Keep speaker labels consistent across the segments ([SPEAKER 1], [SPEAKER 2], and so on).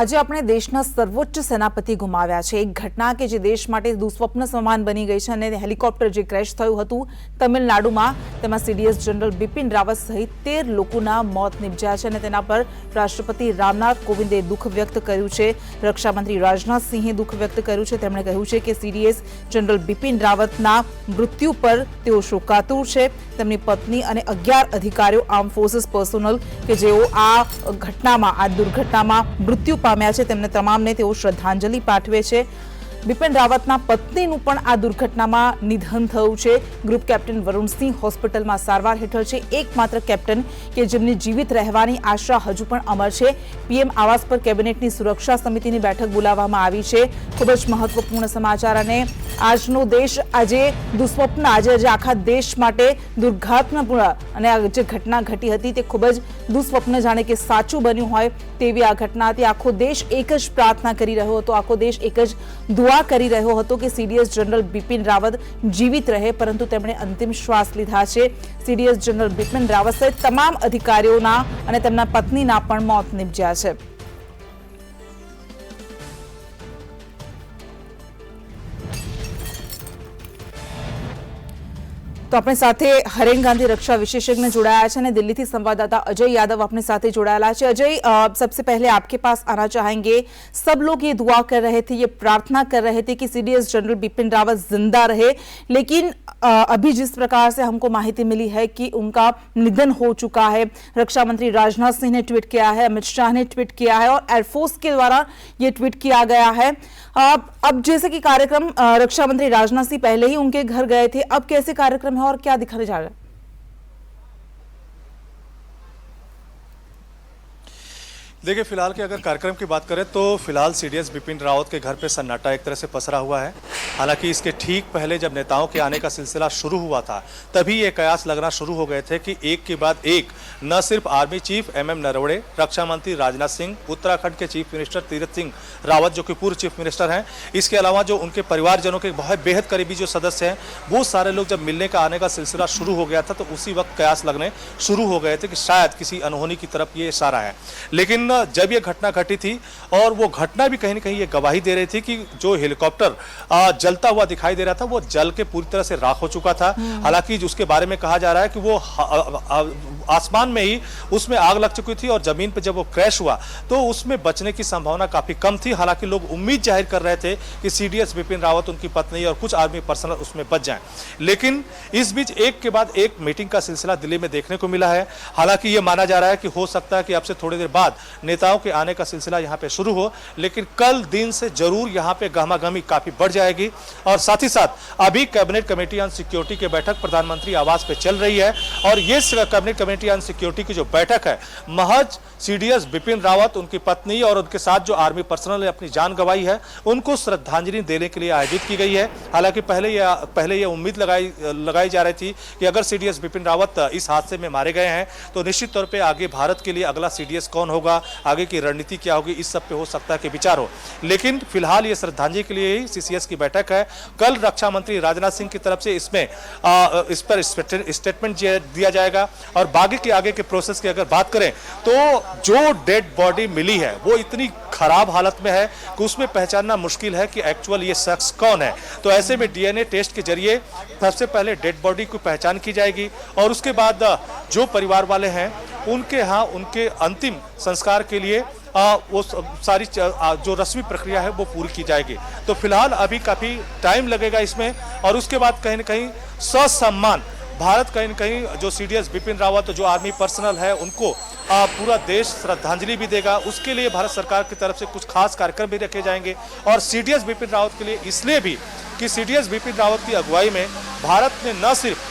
[SPEAKER 1] આજે આપણે દેશના સર્વોચ્ચ સેનાપતિ ગુમાવ્યા છે। એક ઘટના કે જે દેશ માટે દુસ્વપ્ન સમાન બની ગઈ છે અને હેલિકોપ્ટર જે ક્રેશ થયું હતું તમિલનાડુમાં, તેમાં સીડીએસ જનરલ બિપિન રાવત સહિત 13 લોકોના મોત નિપજ્યા છે અને તેના પર રાષ્ટ્રપતિ રામનાથ કોવિંદે દુઃખ વ્યક્ત કર્યું છે। રક્ષામંત્રી રાજનાથ સિંહે દુઃખ વ્યક્ત કર્યું છે। તેમણે કહ્યું છે કે સીડીએસ જનરલ બિપિન રાવતના મૃત્યુ પર તેઓ શોકાતુર છે। તેમની પત્ની અને 11 અધિકારીઓ આર્મ ફોર્સિસ પર્સોનલ કે જેઓ આ દુર્ઘટનામાં મૃત્યુ પામ્યા છે તેમને તમામને તેઓ શ્રદ્ધાંજલિ પાઠવે છે। બિપિન રાવતના પત્નીનું પણ આ દુર્ઘટનામાં નિધન થયું છે। ગ્રુપ કેપ્ટન વરુણસિંહ હોસ્પિટલમાં સારવાર હેઠળ છે। એકમાત્ર કેપ્ટન કે જેમની જીવિત રહેવાની આશા હજુ પણ અમર છે। પીએમ આવાસ પર કેબિનેટની સુરક્ષા સમિતિની બેઠક બોલાવવામાં આવી છે। ખૂબ જ મહત્વપૂર્ણ સમાચાર અને આજનો દેશ આજે દુસ્વપ્ન આજે આખા દેશ માટે દુર્ઘટનાપૂર્ણ અને જે ઘટના ઘટી હતી તે ખૂબ જ દુસ્વપ્ન જાણે કે સાચું બન્યું હોય તેવી આ ઘટના હતી। આખો દેશ એક જ પ્રાર્થના કરી રહ્યો હતો, આખો દેશ એક જ દુઆ કરી રહ્યો હતો કે સીડીએસ જનરલ બિપિન રાવત જીવિત રહે, પરંતુ તેમણે અંતિમ શ્વાસ લીધા છે। સીડીએસ જનરલ બિપિન રાવત સહિત તમામ અધિકારીઓના અને તેમના પત્નીના પણ મોત નિપજ્યા છે। तो अपने साथे हरेन गांधी रक्षा विशेषज्ञ जुड़ाया है, दिल्ली थी संवाददाता अजय यादव अपने साथे जुड़ाया है। अजय, सबसे पहले आपके पास आना चाहेंगे। सब लोग ये दुआ कर रहे थे, ये प्रार्थना कर रहे थे कि सीडीएस जनरल बिपिन रावत जिंदा रहे, लेकिन अभी जिस प्रकार से हमको माहिती मिली है कि उनका निधन हो चुका है। रक्षा मंत्री राजनाथ सिंह ने ट्वीट किया है, अमित शाह ने ट्वीट किया है और एयरफोर्स के द्वारा ये ट्वीट किया गया है। अब जैसे कि कार्यक्रम रक्षा मंत्री राजनाथ सिंह पहले ही उनके घर गए थे, अब कैसे कार्यक्रम है और क्या दिखाने जा रहा है?
[SPEAKER 2] देखिए, फिलहाल की अगर कार्यक्रम की बात करें तो फिलहाल सीडीएस बिपिन रावत के घर पे सन्नाटा एक तरह से पसरा हुआ है। हालांकि इसके ठीक पहले जब नेताओं के आने का सिलसिला शुरू हुआ था तभी ये कयास लगना शुरू हो गए थे कि एक के बाद एक न सिर्फ आर्मी चीफ एमएम नरवणे, रक्षा मंत्री राजनाथ सिंह, उत्तराखंड के चीफ मिनिस्टर तीरथ सिंह रावत जो कि पूर्व चीफ मिनिस्टर हैं, इसके अलावा जो उनके परिवारजनों के बहुत बेहद करीबी जो सदस्य हैं, वो सारे लोग जब मिलने का आने का सिलसिला शुरू हो गया था तो उसी वक्त कयास लगने शुरू हो गए थे कि शायद किसी अनहोनी की तरफ ये इशारा है। लेकिन जब ये घटना घटी थी और वो घटना भी कहीं ना कहीं ये गवाही दे रही थी कि जो हेलीकॉप्टर जलता हुआ दिखाई दे रहा था वो जल के पूरी तरह से राख हो चुका था। हालांकि उसके बारे में कहा जा रहा है कि वो आसमान में ही उसमें आग लग चुकी थी और जमीन पर जब वो क्रैश हुआ तो उसमें बचने की संभावना काफी कम थी। हालांकि लोग उम्मीद जाहिर कर रहे थे कि सीडीएस बिपिन रावत, उनकी पत्नी और कुछ आर्मी पर्सनल उसमें बच जाएं, लेकिन इस बीच एक के बाद एक मीटिंग का सिलसिला दिल्ली में देखने को मिला है। हालांकि ये माना जा रहा है कि हो सकता है कि अब से थोड़ी देर बाद नेताओं के आने का सिलसिला यहाँ पे शुरू हो, लेकिन कल दिन से जरूर यहाँ पे गहमागहमी काफी बढ़ जाएगी। और साथ ही साथ अभी कैबिनेट कमेटी ऑन सिक्योरिटी की बैठक प्रधानमंत्री आवास पे चल रही है और ये कैबिनेट कमेटी ऑन सिक्योरिटी की जो बैठक है महज सीडीएस बिपिन रावत, उनकी पत्नी और उनके साथ जो आर्मी पर्सनल ने अपनी जान गंवाई है उनको श्रद्धांजलि देने के लिए आयोजित की गई है। हालांकि पहले ये उम्मीद लगाई जा रही थी कि अगर सीडीएस बिपिन रावत इस हादसे में मारे गए हैं तो निश्चित तौर पर आगे भारत के लिए अगला सीडीएस कौन होगा, आगे की रणनीति क्या होगी, इस सब पे हो सकता है कि विचार हो। लेकिन फिलहाल ये श्रद्धांजलि के लिए ही सीसीएस की बैठक है। कल रक्षा मंत्री राजनाथ सिंह की तरफ से इस पर स्टेटमेंट दिया जाएगा और बाकी के आगे के प्रोसेस की अगर बात करें तो जो डेड बॉडी मिली है वो इतनी खराब हालत में है कि उसमें पहचानना मुश्किल है कि एक्चुअल ये शख्स कौन है। तो ऐसे में डीएनए टेस्ट के जरिए सबसे पहले डेड बॉडी की पहचान की जाएगी और उसके बाद जो परिवार वाले हैं उनके यहाँ उनके अंतिम संस्कार के लिए वो सारी जो रस्मी प्रक्रिया है वो पूरी की जाएगी। तो फिलहाल अभी काफी टाइम लगेगा इसमें और उसके बाद कहीं ना कहीं ससम्मान भारत कहीं न कहीं जो सीडीएस बिपिन रावत जो आर्मी पर्सनल है उनको पूरा देश श्रद्धांजलि भी देगा। उसके लिए भारत सरकार की तरफ से कुछ खास कार्यक्रम भी रखे जाएंगे और सीडीएस बिपिन रावत के लिए इसलिए भी कि सीडीएस बिपिन रावत की अगुवाई में भारत ने न सिर्फ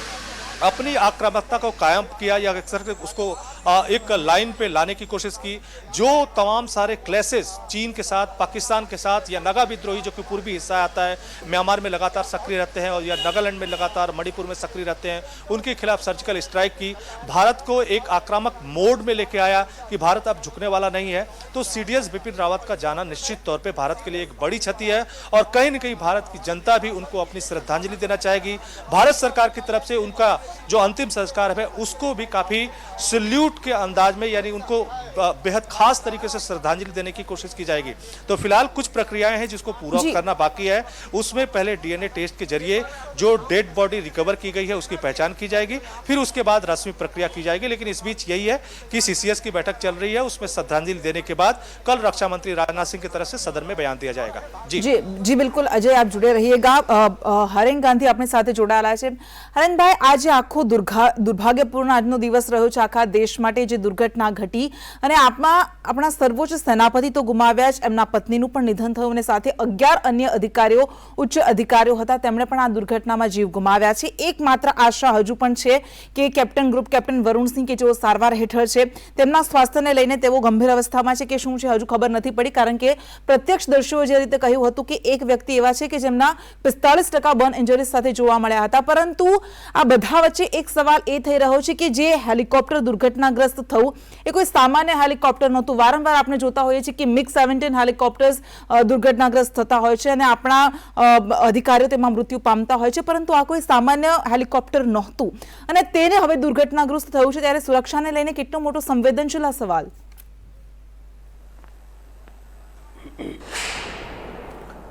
[SPEAKER 2] अपनी आक्रामकता को कायम किया या उसको एक लाइन पे लाने की कोशिश की, जो तमाम सारे क्लैशेस चीन के साथ, पाकिस्तान के साथ या नगा विद्रोही जो कि पूर्वी हिस्सा आता है, म्यांमार में लगातार सक्रिय रहते हैं और या नागालैंड में लगातार, मणिपुर में सक्रिय रहते हैं, उनके खिलाफ सर्जिकल स्ट्राइक की, भारत को एक आक्रामक मोड में लेके आया कि भारत अब झुकने वाला नहीं है। तो सीडीएस बिपिन रावत का जाना निश्चित तौर पर भारत के लिए एक बड़ी क्षति है और कहीं न कहीं भारत की जनता भी उनको अपनी श्रद्धांजलि देना चाहेगी। भारत सरकार की तरफ से उनका जो अंतिम संस्कार है उसको भी काफी सल्यूट ट्रिब्यूट के अंदाज में, यानी उनको बेहद खास तरीके से श्रद्धांजलि देने की कोशिश की जाएगी। तो फिलहाल कुछ प्रक्रियाएं हैं जिसको पूरा करना बाकी है। उसमें पहले डीएनए टेस्ट के जरिए जो डेड बॉडी रिकवर की गई है उसकी पहचान की जाएगी, फिर उसके बाद रस्मी प्रक्रिया की जाएगी। लेकिन इस बीच यही है कि सीसीएस की बैठक चल रही है, उसमें श्रद्धांजलि देने के बाद कल रक्षा मंत्री राजनाथ सिंह की तरफ से सदन में बयान दिया जाएगा।
[SPEAKER 1] जी बिल्कुल अजय, आप जुड़े रहिएगा। હરેન ગાંધી આપણી સાથે જોડાયેલા છે। હરેનભાઈ, આજે આખો દુર્ભાગ્યપૂર્ણ આજનો દિવસ રહ્યો છે આખા દેશ માટે, જે દુર્ઘટના ઘટી અને આપણા સર્વોચ્ચ સેનાપતિ તો ગુમાવ્યા જ, એમના પત્નીનું પણ નિધન થયું અને સાથે 11 અન્ય અધિકારીઓ, ઉચ્ચ અધિકારીઓ હતા, તેમણે પણ આ દુર્ઘટનામાં જીવ ગુમાવ્યા છે। એકમાત્ર આશા હજુ પણ છે કે ગ્રુપ કેપ્ટન વરુણ સિંહ કે જેઓ સારવાર હેઠળ છે, તેમના સ્વાસ્થ્યને લઈને તેઓ ગંભીર અવસ્થામાં છે કે શું છે હજુ ખબર નથી પડી, કારણ કે પ્રત્યક્ષદર્શીઓએ જે રીતે કહ્યું હતું કે એક વ્યક્તિ એવા છે કે જેમના 45% બર્ન ઇન્જરીઝ સાથે જોવા મળ્યા હતા। પરંતુ આ બધા વચ્ચે એક સવાલ એ થઈ રહ્યો છે કે જે હેલિકોપ્ટર દુર્ઘટનાગ્રસ્ત થયું એ કોઈ સામાન્ય હેલિકોપ્ટર નહોતું। વારંવાર આપણે જોતા હોઈએ છીએ કે MiG-17 હેલિકોપ્ટર્સ દુર્ઘટનાગ્રસ્ત થતા હોય છે અને આપણા અધિકારીઓ તેમાં મૃત્યુ પામતા હોય છે, પરંતુ આ કોઈ સામાન્ય હેલિકોપ્ટર નહોતું અને તેને હવે દુર્ઘટનાગ્રસ્ત થયું છે, ત્યારે સુરક્ષાને લઈને કેટલો મોટો સંવેદનશીલ આ સવાલ।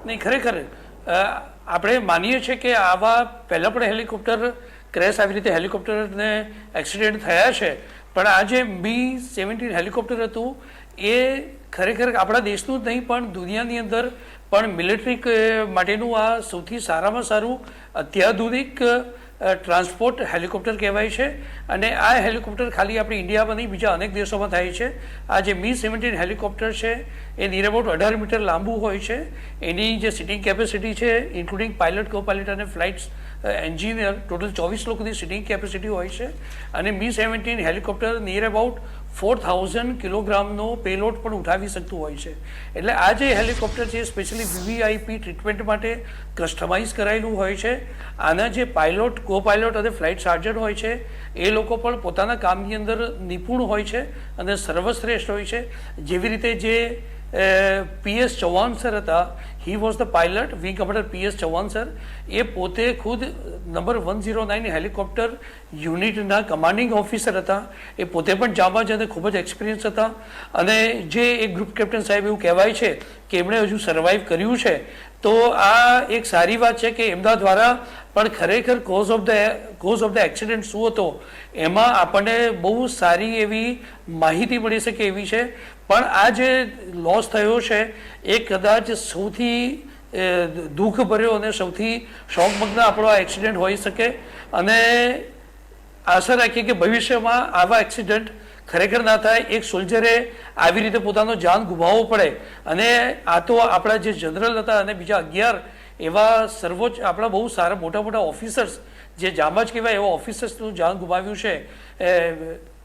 [SPEAKER 3] નહીં, ખરેખર આપણે માનીએ છીએ કે આવા પહેલાં પણ હેલિકોપ્ટર ક્રેશ આવી રીતે હેલિકોપ્ટરને એક્સિડન્ટ થયા છે, પણ આ જે MiG-17 હેલિકોપ્ટર હતું એ ખરેખર આપણા દેશનું જ નહીં પણ દુનિયાની અંદર પણ મિલિટરી માટેનું આ સૌથી સારામાં સારું અત્યાધુનિક ટ્રાન્સપોર્ટ હેલિકોપ્ટર કહેવાય છે। અને આ હેલિકોપ્ટર ખાલી આપણે ઇન્ડિયામાં નહીં બીજા અનેક દેશોમાં થાય છે। આ જે MiG-17 હેલિકોપ્ટર છે એ નિયર અબાઉટ 18 મીટર લાંબુ હોય છે। એની જે સિટિંગ કેપેસિટી છે ઇન્ક્લુડિંગ પાયલટ, કો પાયલટ અને ફ્લાઇટ્સ એન્જિનિયર, ટોટલ 24 લોકોની સિટિંગ કેપેસિટી હોય છે। અને MiG-17 હેલિકોપ્ટર નિયર અબાઉટ 4000 કિલોગ્રામનો પેલોડ પણ ઉઠાવી શકતું હોય છે। એટલે આ જે હેલિકોપ્ટર છે સ્પેશિયલી VVIP ટ્રીટમેન્ટ માટે કસ્ટમાઇઝ કરાયેલું હોય છે। આના જે પાયલોટ, કો પાયલોટ અને ફ્લાઇટ સાર્જન્ટ હોય છે એ લોકો પણ પોતાના કામની અંદર નિપુણ હોય છે અને સર્વશ્રેષ્ઠ હોય છે। જેવી રીતે જે PS ચૌહાણ સર હતા, he was the pilot, wing commander PS Chauhan sir, ये पोते खुद नंबर 109 हेलिकॉप्टर यूनिटना कमांडिंग ऑफिसर था। ये पोते पण जाबाज अने खूब ज एक्सपीरियंस था। अने जे एक ग्रुप कैप्टन साहेब एवं कहेवाय छे कि एमणे हजू सर्वाइव कर्युं छे, तो आ एक सारी बात है कि एमना द्वारा पण खरेखर कोज ऑफ द एक्सिडेंट शुं हतो एमां आपणे बहु सारी एवी माहिती मळी शके एवी छे। पण आ जे लॉस थयो छे ए कदाच सौथी दुख भर्यो अने सौथी शोकमग्न आपणो एक्सिडेंट होई शके। अने आशा राखीए कि भविष्यमां आवा एक्सिडेंट खरेखर ना थाय। एक सोल्जरे आवी रीते पोतानो जान गुमावવો પડે અને આ તો આપણા જે જનરલ હતા અને બીજા 11 એવા સર્વોચ્ચ આપણા બહુ સારા મોટા મોટા ઓફિસર્સ જે જાંબાજ કહેવાય એવા ઓફિસર્સનું જાન ગુમાવ્યું છે।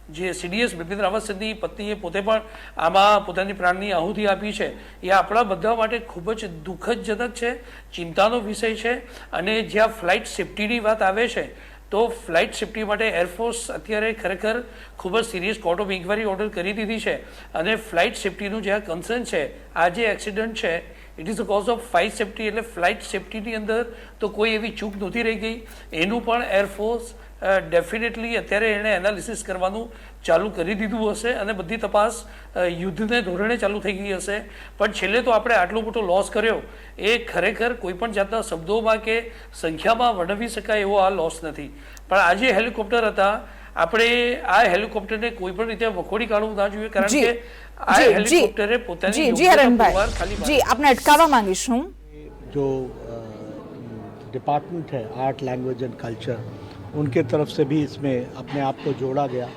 [SPEAKER 3] જે CDS બિપિન રાવત સરની પત્નીએ પોતે પણ આમાં પોતાની પ્રાણની આહુતિ આપી છે। એ આપણા બધા માટે ખૂબ જ દુઃખદજનક છે, ચિંતાનો વિષય છે। અને જ્યાં ફ્લાઇટ સેફ્ટીની વાત આવે છે तो फ्लाइट सेफ्टी माटे एरफोर्स अत्यारे खरेखर खूब serious court of inquiry order करी दीधी है। अने फ्लाइट सेफ्टीનું જે કન્સર્ન છે આ જે એક્સિડન્ટ છે it is a cause of flight safety એટલે फ्लाइट सेफ्टीની અંદર તો કોઈ એવી ચૂક નહોતી રહી ગઈ। એનું પણ એરફોર્સ डेफिनेटली અત્યારે એને એનાલિસિસ કરવાનું ચાલુ કરી દીધું હશે અને બધી તપાસ યુદ્ધને ધોરણે ચાલુ થઈ ગઈ હશે। પણ છેલ્લે તો આપણે આટલો મોટો લોસ કર્યો એ ખરેખર કોઈપણ જાતના શબ્દોમાં કે સંખ્યામાં વર્ણવી શકાય એવો આ લોસ નથી। પણ આ જે હેલિકોપ્ટર હતા આપણે આ હેલિકોપ્ટરને કોઈપણ રીતે વખોડી કાઢવું ના જોઈએ, કારણ કે આ હેલિકોપ્ટરે પોતાની
[SPEAKER 1] ખાલી જી આપણે અટકાવવા માંગીશું।
[SPEAKER 4] जो डिपार्टमेंट है आर्ट, लैंग्वेज एंड कल्चर, उनके तरफ से भी इसमें अपने आप को जोड़ा गया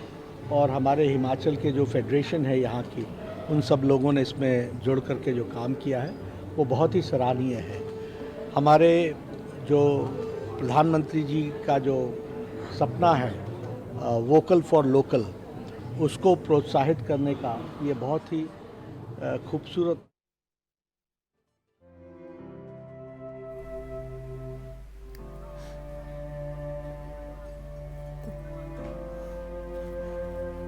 [SPEAKER 4] और हमारे हिमाचल के जो फेडरेशन है यहाँ की, उन सब लोगों ने इसमें जुड़ करके जो काम किया है वो बहुत ही सराहनीय है। हमारे जो प्रधानमंत्री जी का जो सपना है वोकल फॉर लोकल, उसको प्रोत्साहित करने का ये बहुत ही खूबसूरत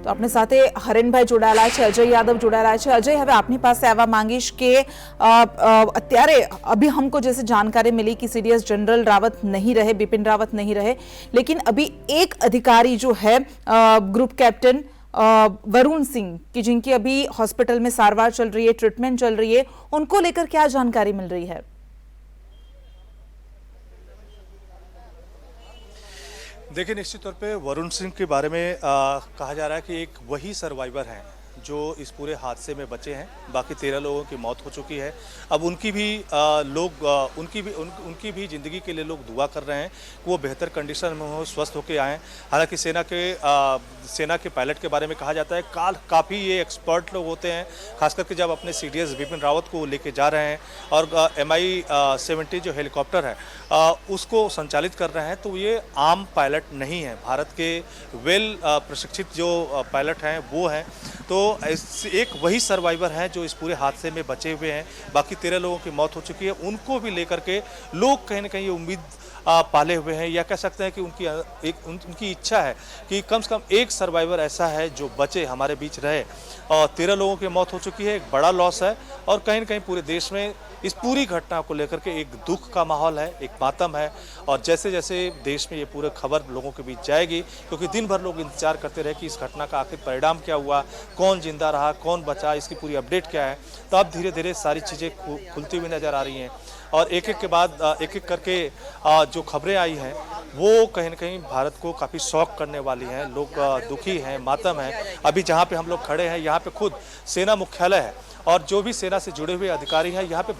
[SPEAKER 1] તો આપણી સાથે હરેનભાઈ જોડાયેલા છે, અજય यादव જોડાયેલા છે। अजय, હવે આપની પાસે આવવા માંગીશ કે અત્યારે अभी हमको जैसे जानकारी मिली कि CDS जनरल रावत नहीं रहे, बिपिन रावत नहीं रहे, लेकिन अभी एक अधिकारी जो है ग्रुप कैप्टन वरुण सिंह की जिनकी अभी हॉस्पिटल में सारवार चल रही है, ट्रीटमेंट चल रही है, उनको लेकर क्या जानकारी मिल रही है?
[SPEAKER 2] देखिए, निश्चित तौर पे वरुण सिंह के बारे में कहा जा रहा है कि एक वही सर्वाइवर हैं जो इस पूरे हादसे में बचे हैं। बाकी 13 लोगों की मौत हो चुकी है। अब उनकी भी उनकी भी ज़िंदगी के लिए लोग दुआ कर रहे हैं कि वो बेहतर कंडीशन में हो, स्वस्थ होकर आएँ। हालांकि सेना के पायलट के बारे में कहा जाता है काफ़ी ये एक्सपर्ट लोग होते हैं, खास करके जब अपने सीडीएस बिपिन रावत को लेके जा रहे हैं और MI-17 जो हेलीकॉप्टर है उसको संचालित कर रहे हैं, तो ये आम पायलट नहीं है। भारत के वेल प्रशिक्षित जो पायलट हैं वो हैं। तो एक वही सर्वाइवर हैं जो इस पूरे हादसे में बचे हुए हैं। बाकी 13 लोगों की मौत हो चुकी है। उनको भी लेकर के लोग कहीं ना कहीं ये उम्मीद पाले हुए हैं, या कह सकते हैं कि उनकी इच्छा है कि कम से कम एक सर्वाइवर ऐसा है जो बचे, हमारे बीच रहे। और 13 लोगों की मौत हो चुकी है, एक बड़ा लॉस है। और कहीं ना कहीं पूरे देश में इस पूरी घटना को लेकर के एक दुख का माहौल है, एक मातम है। और जैसे जैसे देश में ये पूरे खबर लोगों के बीच जाएगी, क्योंकि दिन भर लोग इंतजार करते रहे कि इस घटना का आखिर परिणाम क्या हुआ, कौन जिंदा रहा, कौन बचा, इसकी पूरी अपडेट क्या है। तो अब धीरे धीरे सारी चीज़ें खुलती हुई नज़र आ रही हैं। और एक एक के बाद एक एक करके जो खबरें आई हैं वो कहीं ना कहीं भारत को काफ़ी शॉक करने वाली हैं। लोग दुखी हैं, मातम है। अभी जहाँ पे हम लोग खड़े हैं, यहाँ पे खुद सेना मुख्यालय है और जो भी सेना से जुड़े हुए अधिकारी हैं, यहाँ पे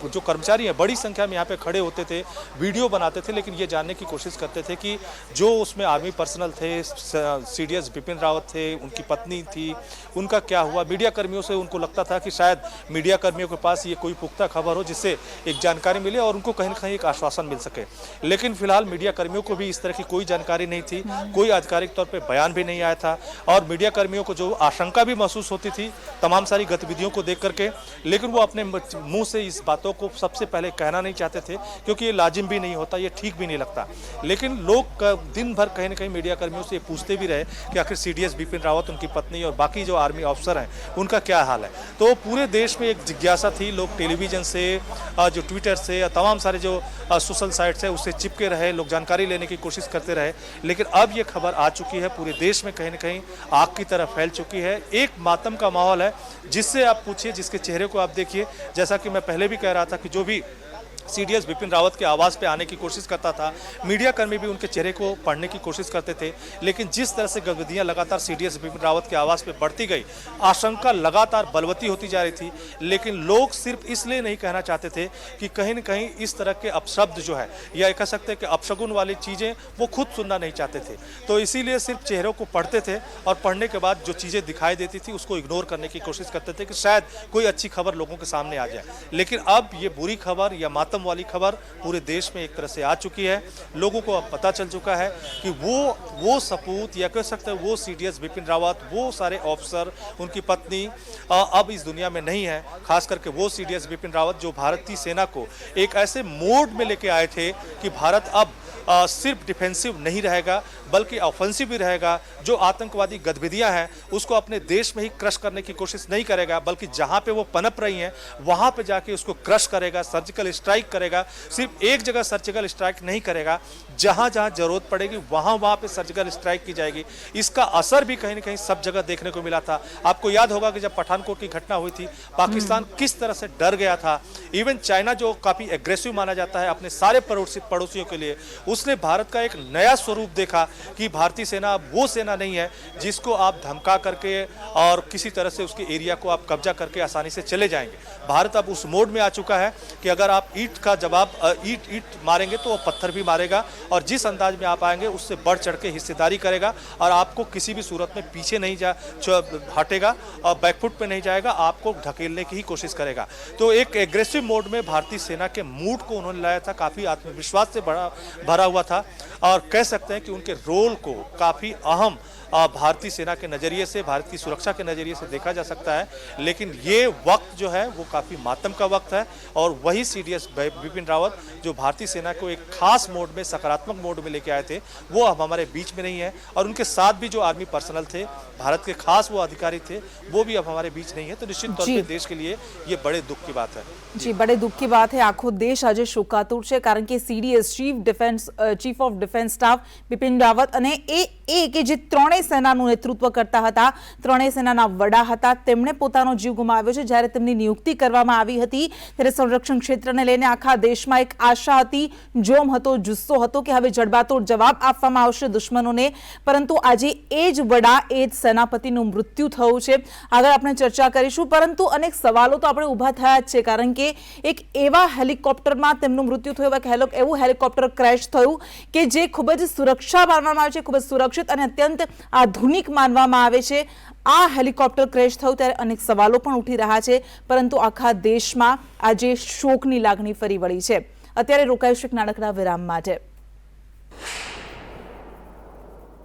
[SPEAKER 2] जो कर्मचारी हैं बड़ी संख्या में यहाँ पे खड़े होते थे, वीडियो बनाते थे, लेकिन ये जानने की कोशिश करते थे कि जो उसमें आर्मी पर्सनल थे, सीडीएस बिपिन रावत थे, उनकी पत्नी थी, उनका क्या हुआ। मीडिया कर्मियों से उनको लगता था कि शायद मीडिया कर्मियों के पास ये कोई पुख्ता खबर हो जिससे एक जानकारी मिले और उनको कहीं ना कहीं एक आश्वासन मिल सके। लेकिन फिलहाल मीडिया कर्मियों को भी इस तरह की कोई जानकारी नहीं थी, कोई आधिकारिक तौर पर बयान भी नहीं आया था। और मीडिया कर्मियों को जो आशंका भी महसूस होती थी तमाम सारी गतिविधियों को देख करके, लेकिन वो अपने मुंह से इस बातों को सबसे पहले कहना नहीं चाहते थे, क्योंकि ये लाजिम भी नहीं होता, ये ठीक भी नहीं लगता। लेकिन लोग दिन भर कहीं ना कहीं मीडिया कर्मियों से पूछते भी रहे कि आखिर सीडीएस बिपिन रावत, उनकी पत्नी और बाकी जो आर्मी ऑफिसर हैं उनका क्या हाल है। तो पूरे देश में एक जिज्ञासा थी। लोग टेलीविजन से, जो ट्विटर से, तमाम सारे जो सोशल साइट्स है उससे चिपके रहे, लोग जानकारी लेने की कोशिश करते रहे। लेकिन अब ये खबर आ चुकी है, पूरे देश में कहीं ना कहीं आग की तरह फैल चुकी है। एक मातम का माहौल है, जिससे आप पूछिए, जिसके चेहरे को आप देखिए। जैसा कि मैं पहले भी कह रहा था कि जो भी सीडीएस बिपिन रावत के आवाज़ पे आने की कोशिश करता था, मीडिया कर्मी भी उनके चेहरे को पढ़ने की कोशिश करते थे। लेकिन जिस तरह से गतिविधियां लगातार सीडीएस बिपिन रावत के आवाज़ पे बढ़ती गई, आशंका लगातार बलवती होती जा रही थी। लेकिन लोग सिर्फ इसलिए नहीं कहना चाहते थे कि कहीं न कहीं इस तरह के अपशब्द जो है, या कह सकते हैं कि अपशगुन वाली चीज़ें वो खुद सुनना नहीं चाहते थे। तो इसीलिए सिर्फ चेहरों को पढ़ते थे और पढ़ने के बाद जो चीज़ें दिखाई देती थी उसको इग्नोर करने की कोशिश करते थे कि शायद कोई अच्छी खबर लोगों के सामने आ जाए। लेकिन अब ये बुरी खबर या मातम वाली खबर पूरे देश में एक तरह से आ चुकी है। लोगों को अब पता चल चुका है कि वो सपूत, या कह सकते हैं वो सीडीएस बिपिन रावत, वो सारे ऑफिसर, उनकी पत्नी अब इस दुनिया में नहीं है। खास करके वो सीडीएस बिपिन रावत जो भारतीय सेना को एक ऐसे मोड में लेके आए थे कि भारत अब सिर्फ डिफेंसिव नहीं रहेगा बल्कि ऑफेंसिव भी रहेगा। जो आतंकवादी गतिविधियां हैं उसको अपने देश में ही क्रश करने की कोशिश नहीं करेगा, बल्कि जहां पे वो पनप रही हैं वहां पे जाके उसको क्रश करेगा, सर्जिकल स्ट्राइक करेगा। सिर्फ एक जगह सर्जिकल स्ट्राइक नहीं करेगा, जहां जहां जरूरत पड़ेगी वहां पे सर्जिकल स्ट्राइक की जाएगी। इसका असर भी कहीं ना कहीं सब जगह देखने को मिला था। आपको याद होगा कि जब पठानकोट की घटना हुई थी, पाकिस्तान किस तरह से डर गया था। इवन चाइना जो काफी एग्रेसिव माना जाता है अपने सारे पड़ोसियों के लिए, उसने भारत का एक नया स्वरूप देखा कि भारतीय सेना अब वो सेना नहीं है जिसको आप धमका करके और किसी तरह से उसके एरिया को आप कब्जा करके आसानी से चले जाएंगे। भारत अब उस मोड में आ चुका है कि अगर आप ईंट का जवाब ईंट मारेंगे तो वो पत्थर भी मारेगा, और जिस अंदाज में आप आएंगे उससे बढ़ चढ़ के हिस्सेदारी करेगा, और आपको किसी भी सूरत में पीछे नहीं हटेगा और बैकफुट पे नहीं जाएगा, आपको ढकेलने की ही कोशिश करेगा। तो एक एग्रेसिव मोड में भारतीय सेना के मूड को उन्होंने लाया था, काफ़ी आत्मविश्वास से भरा हुआ था। और कह सकते हैं कि उनके रोल को काफ़ी अहम भारतीय सेना के नज़रिए से, भारत की सुरक्षा के नज़रिए से देखा जा सकता है। लेकिन ये वक्त जो है वो काफ़ी मातम का वक्त है, और वही सीडीएस बिपिन रावत जो भारतीय सेना को एक खास मोड में, सकारात्मक मोड में लेके आए थे, वो अब हमारे बीच में नहीं है। और उनके साथ भी जो आर्मी पर्सनल थे, भारत के खास वो अधिकारी थे, वो भी अब हमारे बीच नहीं है। तो निश्चित तौर पर देश के लिए ये बड़े दुख की बात है।
[SPEAKER 1] जी, बड़े दुख की बात है। आखो देश આજે શોકાતુર છે, કારણ કે CDS chief defence chief of defence staff Bipin Rawat અને એ કે જે ત્રણેય સેનાનું નેતૃત્વ કરતા હતા, ત્રણેય સેનાના વડા હતા, તેમણે પોતાનો જીવ ગુમાવ્યો છે. જ્યારે તેમની નિયુક્તિ કરવામાં આવી હતી ત્યારે સંરક્ષણ ક્ષેત્રને લઈને આખા દેશમાં એક આશા હતી, જોમ હતો, જુસ્સો હતો કે હવે જડબાતોડ જવાબ આપવામાં આવશે દુશ્મનોને. પરંતુ આજે એ જ વડા, એ જ સેનાપતિનું મૃત્યુ થયું છે. આગળ આપણે ચર્ચા કરીશું, પરંતુ અનેક સવાલો તો આપણે ઊભા થયા જ છે, કારણ કે એક એવા હેલિકોપ્ટરમાં તેમનું મૃત્યુ થયું, એવું હેલિકોપ્ટર ક્રેશ થયું કે જે ખૂબ જ સુરક્ષા માનવામાં આવે છે, ખૂબ જ સુરક્ષિત અને અત્યંત આધુનિક માનવામાં આવે છે. આ હેલિકોપ્ટર ક્રેશ થયું ત્યારે અનેક સવાલો પણ ઉઠી રહ્યા છે, પરંતુ આખા દેશમાં આજે શોકની લાગણી ફરી વળી છે. અત્યારે રોકાઈશું એક નાનકડા વિરામ માટે.